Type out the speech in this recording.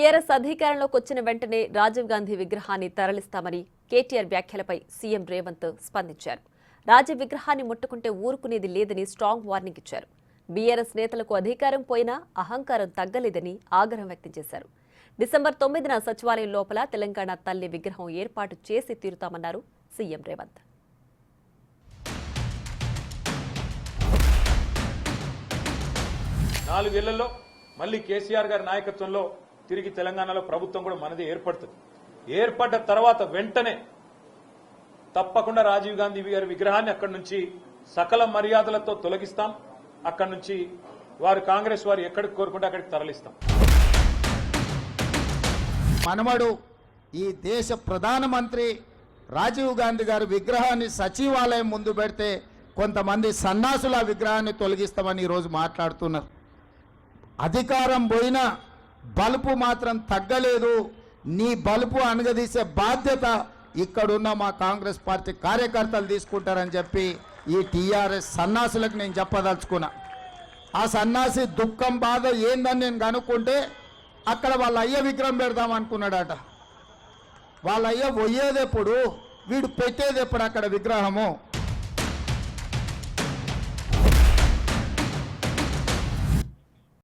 TRS అధికారంలోకి వచ్చిన వెంటనే రాజీవ్ గాంధీ విగ్రహాన్ని తరలిస్తామని కేటీఆర్ వ్యాఖ్యలపై సీఎం రేవంత్ స్పందించారు. రాజీవ్ విగ్రహాన్ని ముట్టుకుంటే ఊరుకునేది లేదని స్ట్రాంగ్ వార్నింగ్ ఇచ్చారు. బీఆర్ఎస్ నేతలకు అధికారం పోయినా అహంకారం తగ్గలేదని ఆగ్రహం వ్యక్తం చేశారు. డిసెంబర్ 9న సచివాలయం లోపల తెలంగాణ తల్లి విగ్రహం ఏర్పాటు చేసి తీరుతామన్నారు సీఎం రేవంత్. నాలుగేళ్లలో మళ్ళీ కేసీఆర్ గారి నాయకత్వంలో తిరిగి తెలంగాణలో ప్రభుత్వం కూడా మనది ఏర్పడుతుంది. ఏర్పడ్డ తర్వాత వెంటనే తప్పకుండా రాజీవ్ గాంధీ గారి విగ్రహాన్ని అక్కడి నుంచి సకల మర్యాదలతో తొలగిస్తాం. అక్కడి నుంచి వారు కాంగ్రెస్ వారు ఎక్కడికి కోరుకుంటే అక్కడికి తరలిస్తాం. మనమడు ఈ దేశ ప్రధానమంత్రి రాజీవ్ గాంధీ గారి విగ్రహాన్ని సచివాలయం ముందు పెడితే కొంతమంది సన్నాసుల విగ్రహాన్ని తొలగిస్తామని ఈరోజు మాట్లాడుతున్నారు. అధికారం పోయినా బలుపు మాత్రం తగ్గలేదు. నీ బలుపు అనగదీసే బాధ్యత ఇక్కడున్న మా కాంగ్రెస్ పార్టీ కార్యకర్తలు తీసుకుంటారని చెప్పి ఈ టీఆర్ఎస్ సన్నాసులకు నేను చెప్పదలుచుకున్నా. ఆ సన్నాసి దుఃఖం బాధ ఏందని నేను కనుక్కుంటే అక్కడ వాళ్ళ అయ్య విగ్రహం పెడదాం అనుకున్నాడట. వాళ్ళ అయ్య పోయేదెప్పుడు, వీడు పెట్టేదెప్పుడు అక్కడ విగ్రహము.